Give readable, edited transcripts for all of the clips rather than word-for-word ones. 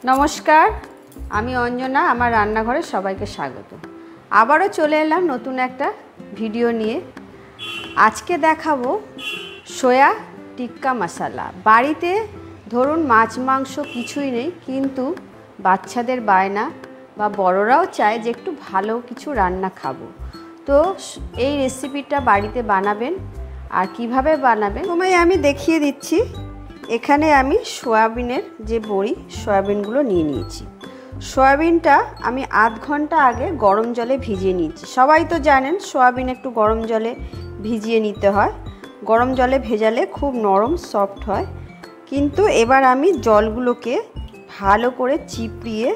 नमस्कार আমি অঞ্জনা আমার রান্নাঘরে সবাইকে স্বাগত। আবারও চলে এলাম নতুন একটা ভিডিও নিয়ে। আজকে দেখাবো সোয়া টিক্কা মশলা। বাড়িতে ধরুন মাছ মাংস কিছুই নেই, কিন্তু বাচ্চাদের বায়না বা বড়রাও চায় যে একটু ভালো কিছু রান্না খাবো, তো এই রেসিপিটা বাড়িতে বানাবেন। আর কিভাবে বানাবেন তোমায় আমি দেখিয়ে দিচ্ছি। এখানে আমি সয়াবিনের যে বড়ি, সয়াবিনগুলো নিয়ে নিয়েছি। সয়াবিনটা আমি আধ ঘন্টা আগে গরম জলে ভিজিয়ে নিয়েছি। সবাই তো জানেন সয়াবিন একটু গরম জলে ভিজিয়ে নিতে হয়, গরম জলে ভেজালে খুব নরম সফট হয়। কিন্তু এবার আমি জলগুলোকে ভালো করে চিপড়িয়ে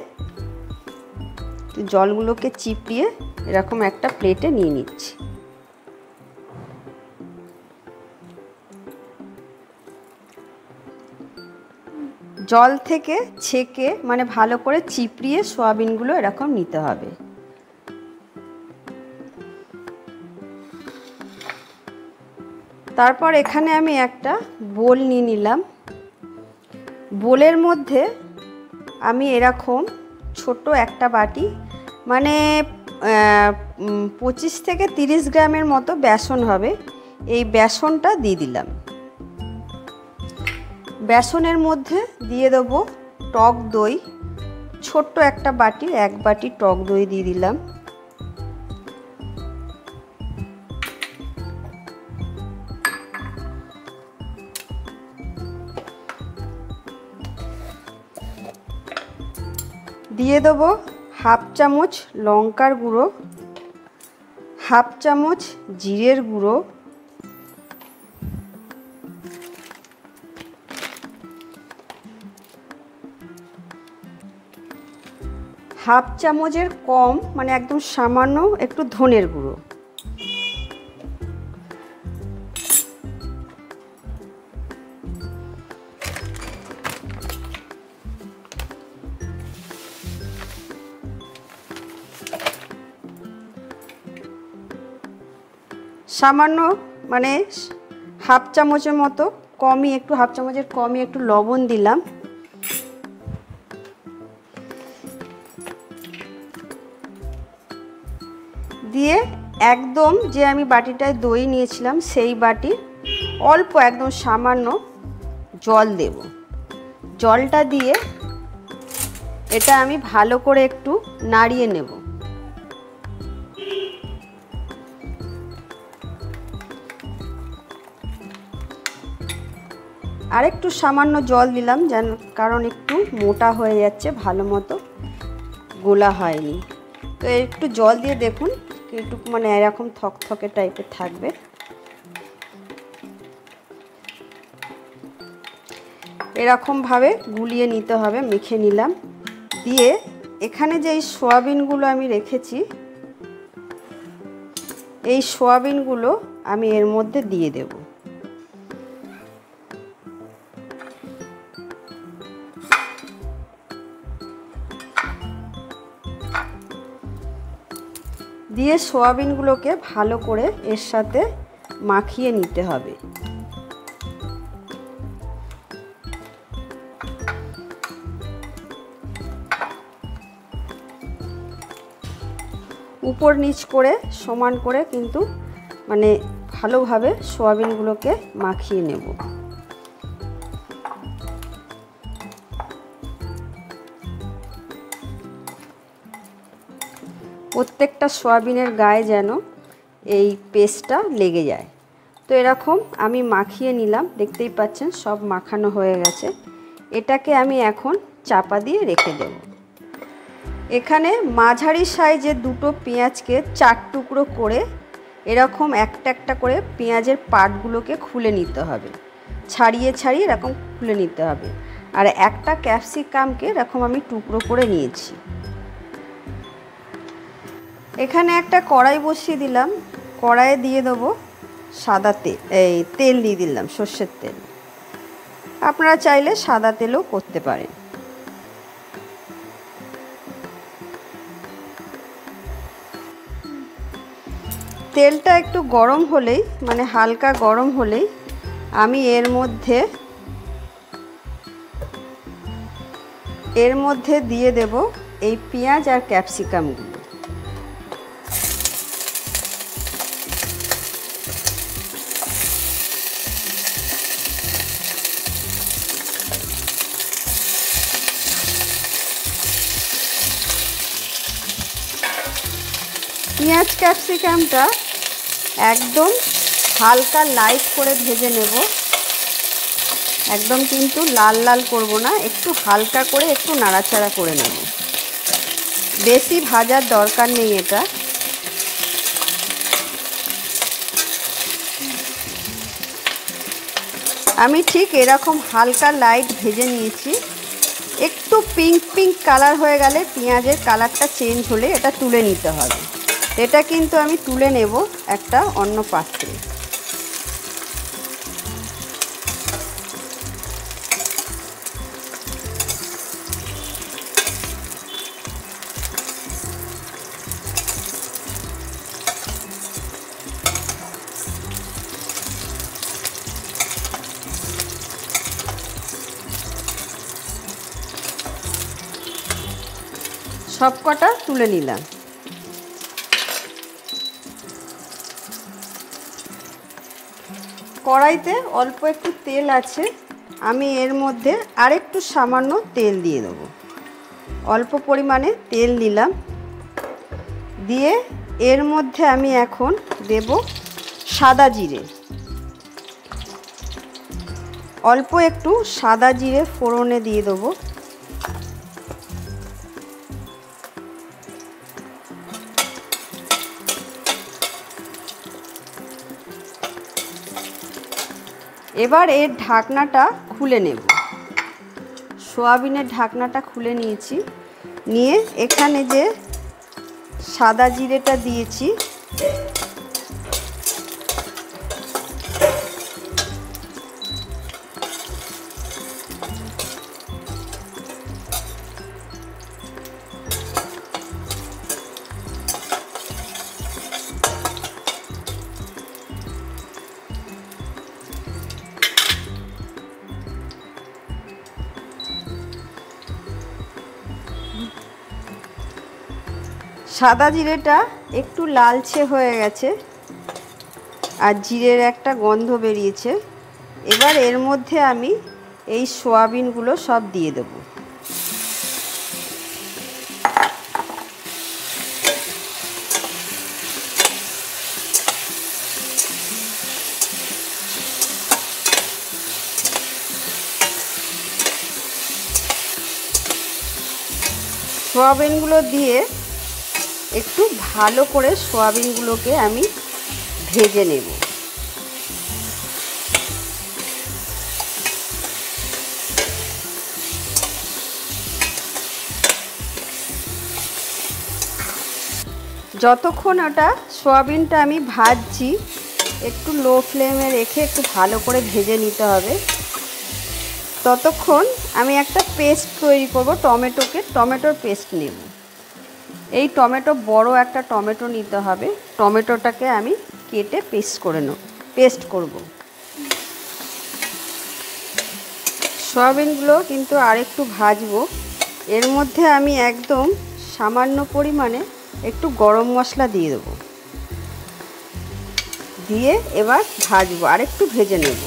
এরকম একটা প্লেটে নিয়ে নিচ্ছি। জল থেকে ছেঁকে মানে ভালো করে চিপড়িয়ে সয়াবিনগুলো এরকম নিতে হবে। তারপর এখানে আমি একটা বোল নিয়ে নিলাম। বোলের মধ্যে আমি এরকম ছোট একটা বাটি, মানে 25 থেকে 30 গ্রামের মতো বেসন হবে, এই বেসনটা দিয়ে দিলাম। বেসনের মধ্যে দিয়ে দেবো টক দই, ছোট্ট একটা বাটি, 1 বাটি টক দই দিয়ে দিলাম। দিয়ে দেবো হাফ চামচ লঙ্কার গুঁড়ো, হাফ চামচ জিরের গুঁড়ো, হাফ চামচের কম মানে একদম সামান্য একটু ধনের গুঁড়ো, সামান্য মানে হাফ চামচের মতো কমই, একটু হাফ চামচের কমই একটু লবণ দিলাম। দিয়ে একদম যে আমি বাটিটায় দই নিয়েছিলাম সেই বাটির অল্প একদম সামান্য জল দেব। জলটা দিয়ে এটা আমি ভালো করে একটু নাড়িয়ে নেব। আর একটু সামান্য জল দিলাম, যেন কারণ একটু মোটা হয়ে যাচ্ছে, ভালো মতো গোলা হয়নি। তো একটু জল দিয়ে দেখুন, একটু মানে এরকম থকথকে টাইপের থাকবে। এরকমভাবে গুলিয়ে নিতে হবে, মেখে নিলাম। দিয়ে এখানে যে এই সয়াবিনগুলো আমি রেখেছি, এই সয়াবিনগুলো আমি এর মধ্যে দিয়ে দেব। দিয়ে সয়াবিনগুলোকে ভালো করে এর সাথে মাখিয়ে নিতে হবে। উপর নিচ করে সমান করে কিন্তু মানে ভালোভাবে সয়াবিনগুলোকে মাখিয়ে নেব। প্রত্যেকটা সয়াবিনের গায়ে যেন এই পেস্টটা লেগে যায়। তো এরকম আমি মাখিয়ে নিলাম, দেখতেই পাচ্ছেন সব মাখানো হয়ে গেছে। এটাকে আমি এখন চাপা দিয়ে রেখে দেব। এখানে মাঝারি সাইজের দুটো পেঁয়াজকে 4 টুকরো করে এরকম একটা একটা করে পেঁয়াজের পাটগুলোকে খুলে নিতে হবে, ছাড়িয়ে ছাড়িয়ে এরকম খুলে নিতে হবে। আর একটা ক্যাপসিকামকে এরকম আমি টুকরো করে নিয়েছি। এখানে একটা কড়াই বসিয়ে দিলাম। কড়াইয়ে দিয়ে দেবো সাদা তেল দিয়ে দিলাম, সর্ষের তেল। আপনারা চাইলে সাদা তেলও করতে পারেন। তেলটা একটু গরম হলেই, মানে হালকা গরম হলেই আমি এর মধ্যে এর মধ্যে দিয়ে দেব এই পেঁয়াজ আর ক্যাপসিকামগুলো। পেঁয়াজ ক্যাপসিকামটা একদম হালকা লাইট করে ভেজে নেব, একদম কিন্তু লাল লাল করব না, একটু হালকা করে একটু নাড়াচাড়া করে নেব। বেশি ভাজার দরকার নেই এটা। আমি ঠিক এরকম হালকা লাইট ভেজে নিয়েছি। একটু পিঙ্ক পিঙ্ক কালার হয়ে গেলে, পেঁয়াজের কালারটা চেঞ্জ হলে এটা তুলে নিতে হবে। এটা কিন্তু আমি তুলে নেব একটা অন্য পাত্রে। সব কটা তুলে নিলাম। কড়াইতে অল্প একটু তেল আছে, আমি এর মধ্যে আরেকটু সামান্য তেল দিয়ে দেব। অল্প পরিমাণে তেল দিলাম, দিয়ে এর মধ্যে আমি এখন দেব সাদা জিরে। অল্প একটু সাদা জিরে ফোড়নে দিয়ে দেবো। এবার এর ঢাকনাটা খুলে নেব। সয়াবিনের ঢাকনাটা খুলে নিয়েছি, নিয়ে এখানে যে সাদা জিরেটা দিয়েছি সাদা জিরেটা একটু লালচে হয়ে গেছে আর জিরের একটা গন্ধ বেরিয়েছে। এবার এর মধ্যে আমি এই সয়াবিনগুলো সব দিয়ে দেব। সয়াবিনগুলো দিয়ে একটু ভালো করে সয়াবিনগুলোকে আমি ভেজে নেব। যতক্ষণ ওটা সয়াবিনটা আমি ভাজছি, একটু লো ফ্লেমে রেখে একটু ভালো করে ভেজে নিতে হবে। ততক্ষণ আমি একটা পেস্ট তৈরি করব, টমেটোর পেস্ট নেব। এই টমেটো বড় একটা টমেটো নিতে হবে। টমেটোটাকে আমি কেটে পেস্ট করব। সয়াবিনগুলো কিন্তু আরেকটু ভাজবো। এর মধ্যে আমি একদম সামান্য পরিমাণে একটু গরম মশলা দিয়ে দেব, দিয়ে এবার ভাজবো, আরেকটু ভেজে নেব।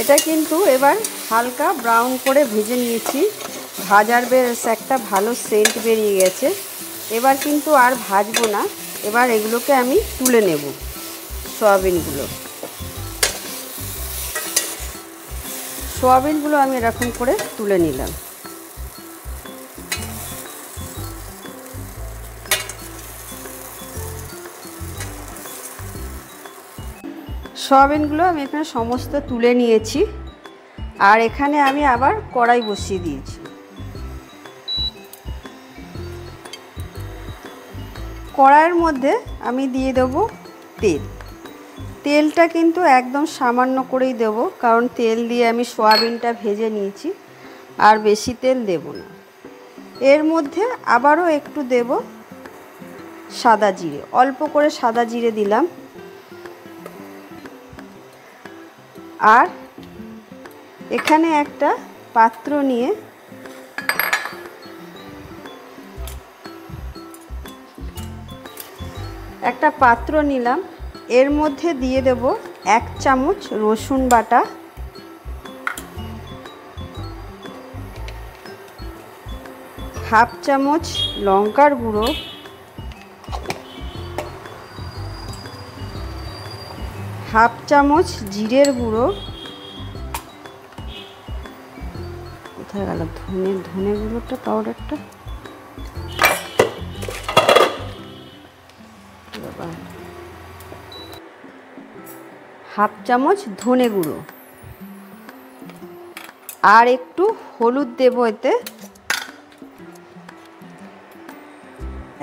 এটা কিন্তু এবার হালকা ব্রাউন করে ভেজে নিয়েছি। ভাজার বেশ একটা ভালো সেন্ট বেরিয়ে গেছে। এবার কিন্তু আর ভাজবো না, এবার এগুলোকে আমি তুলে নেব। সয়াবিনগুলো আমি এরকম করে তুলে নিলাম। সয়াবিনগুলো আমি এখানে সমস্ত তুলে নিয়েছি, আর এখানে আমি আবার কড়াই বসিয়ে দিয়েছি। কড়াইয়ের মধ্যে আমি দিয়ে দেব তেল। তেলটা কিন্তু একদম সামান্য করেই দেব, কারণ তেল দিয়ে আমি সয়াবিনটা ভেজে নিয়েছি, আর বেশি তেল দেব না। এর মধ্যে আবারও একটু দেব সাদা জিরে, অল্প করে সাদা জিরে দিলাম। আর এখানে একটা পাত্র নিয়ে নিলাম, এর মধ্যে দিয়ে দেব 1 চামচ রসুন বাটা, হাফ চামচ লঙ্কার গুঁড়ো, হাফ চামচ জিরের গুঁড়ো, কোথায় গেল ধনে গুঁড়োটা, পাউডারটা, হাফ চামচ ধনে গুঁড়ো, আর একটু হলুদ দেব, এতে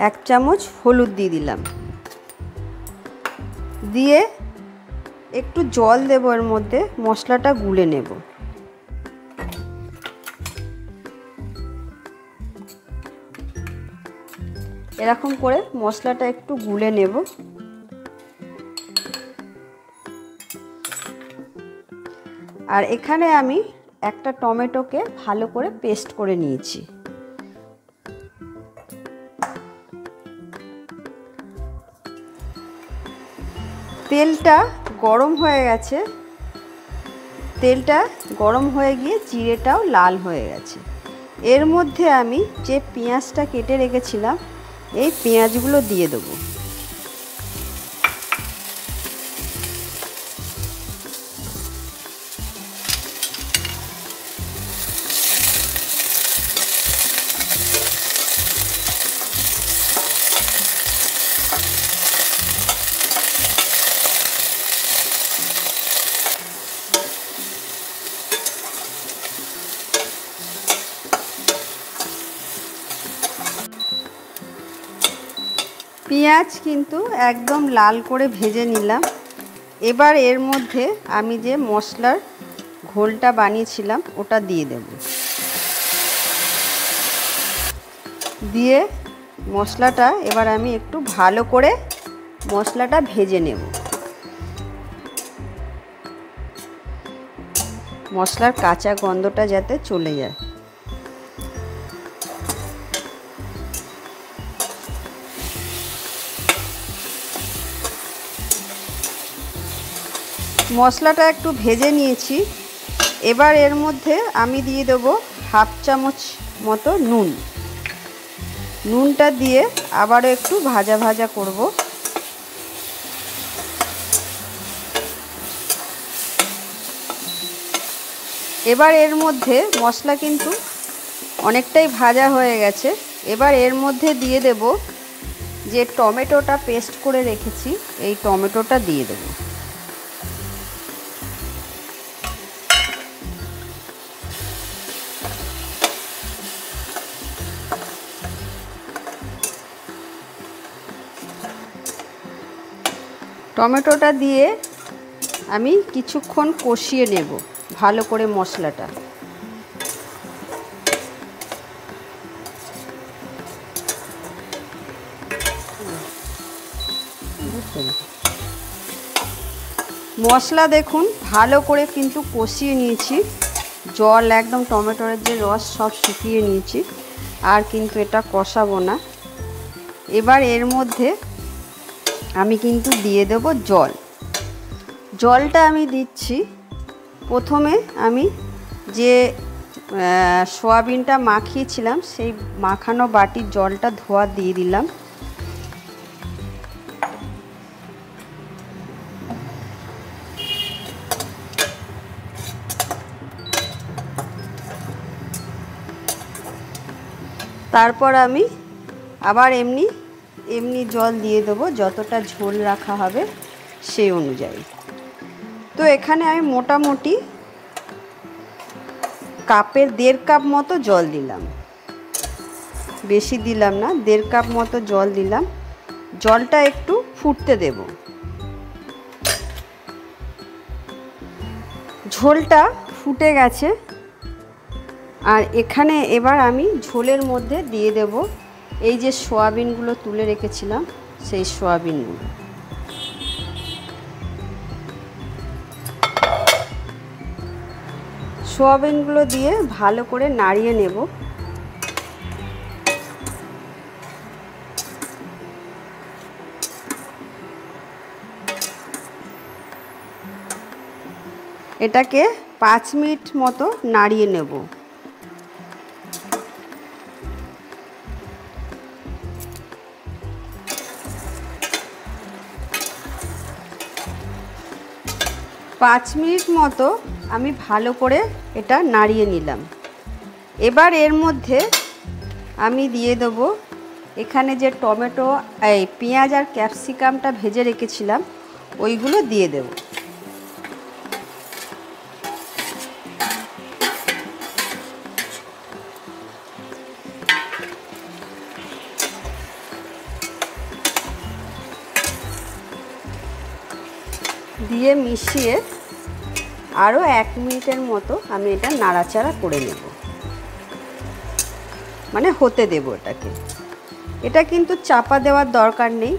1 চামচ হলুদ দিয়ে দিলাম। দিয়ে একটু জল দেব, এর মধ্যে মশলাটা গুলে নেব। এরকম করে মশলাটা একটু গুলে নেব। আর এখানে আমি একটা টমেটোকে ভালো করে পেস্ট করে নিয়েছি। তেলটা গরম হয়ে গেছে, তেলটা গরম হয়ে গিয়ে জিরেটাও লাল হয়ে গেছে। এর মধ্যে আমি যে পেঁয়াজটা কেটে রেখেছিলাম, এই পেঁয়াজগুলো দিয়ে দেবো। পেঁয়াজ কিন্তু একদম লাল করে ভেজে নিলাম। এবার এর মধ্যে আমি যে মশলার ঘোলটা বানিয়েছিলাম ওটা দিয়ে দেব। দিয়ে মশলাটা এবার আমি একটু ভালো করে মশলাটা ভেজে নেব। মশলার কাঁচা গন্ধটা যাতে চলে যায়। মশলাটা একটু ভেজে নিয়েছি। এবার এর মধ্যে আমি দিয়ে দেবো হাফ চামচ মতো নুন। নুনটা দিয়ে আবারও একটু ভাজা ভাজা করব। এবার এর মধ্যে মশলা কিন্তু অনেকটাই ভাজা হয়ে গেছে। এবার এর মধ্যে দিয়ে দেব যে টমেটোটা পেস্ট করে রেখেছি, এই টমেটোটা দিয়ে দেব। টমেটোটা দিয়ে আমি কিছুক্ষণ কষিয়ে নেব ভালো করে মশলাটা। মশলা দেখুন ভালো করে কিন্তু কষিয়ে নিয়েছি। জল একদম টমেটোর যে রস সব শুকিয়ে নিয়েছি, আর কিন্তু এটা কষাবো না। এবার এর মধ্যে আমি কিন্তু দিয়ে দেব জল। জলটা আমি দিচ্ছি, প্রথমে আমি যে সয়াবিনটা মাখিয়েছিলাম সেই মাখানো বাটির জলটা ধোয়া দিয়ে দিলাম। তারপর আমি আবার এমনি জল দিয়ে দেবো, যতটা ঝোল রাখা হবে সেই অনুযায়ী। তো এখানে আমি মোটামুটি কাপের 1.5 কাপ মতো জল দিলাম, বেশি দিলাম না, 1.5 কাপ মতো জল দিলাম। জলটা একটু ফুটতে দেব। ঝোলটা ফুটে গেছে। আর এখানে এবার আমি ঝোলের মধ্যে দিয়ে দেব এই যে সয়াবিনগুলো তুলে রেখেছিলাম সেই সয়াবিনগুলো। সয়াবিনগুলো দিয়ে ভালো করে নাড়িয়ে নেব। এটাকে 5 মিনিট মতো নাড়িয়ে নেব। পাঁচ মিনিট মতো আমি ভালো করে এটা নাড়িয়ে নিলাম। এবার এর মধ্যে আমি দিয়ে দেব এখানে যে টমেটো, পেঁয়াজ আর ক্যাপসিকামটা ভেজে রেখেছিলাম ওইগুলো দিয়ে দেব। দিয়ে মিশিয়ে আরও 1 মিনিটের মতো আমি এটা নাড়াচাড়া করে নেব, মানে হতে দেব এটাকে। এটা কিন্তু চাপা দেওয়ার দরকার নেই,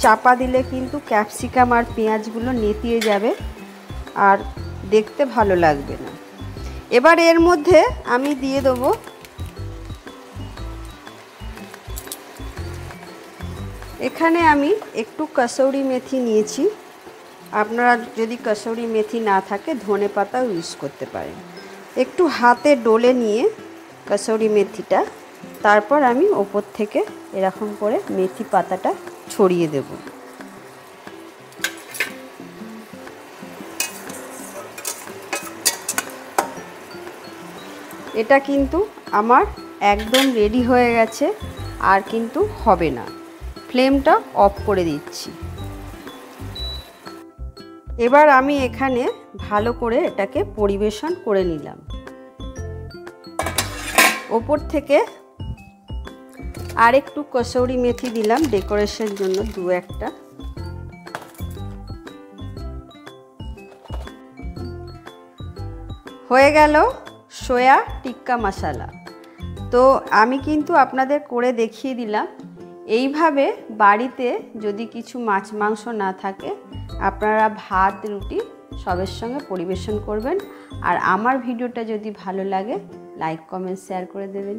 চাপা দিলে কিন্তু ক্যাপসিকাম আর পেঁয়াজগুলো নেতিয়ে যাবে আর দেখতে ভালো লাগবে না। এবার এর মধ্যে আমি দিয়ে দেব এখানে আমি একটু কসুরি মেথি নিয়েছি। আপনারা যদি কসুরি মেথি না থাকে ধনে পাতাও ইউজ করতে পারেন। একটু হাতে ডলে নিয়ে কসুরি মেথিটা, তারপর আমি ওপর থেকে এরকম করে মেথি পাতাটা ছড়িয়ে দেব। এটা কিন্তু আমার একদম রেডি হয়ে গেছে, আর কিন্তু হবে না। ফ্লেমটা অফ করে দিচ্ছি। এবার আমি এখানে ভালো করে এটাকে পরিবেশন করে নিলাম। ওপর থেকে আর একটু কসুরি মেথি দিলাম ডেকোরেশনের জন্য, 2-1টা। হয়ে গেল সোয়া টিক্কা মশলা। তো আমি কিন্তু আপনাদের করে দেখিয়ে দিলাম। এইভাবে বাড়িতে যদি কিছু মাছ মাংস না থাকে আপনারা ভাত রুটি সবের সঙ্গে পরিবেশন করবেন। আর আমার ভিডিওটা যদি ভালো লাগে লাইক কমেন্ট শেয়ার করে দেবেন।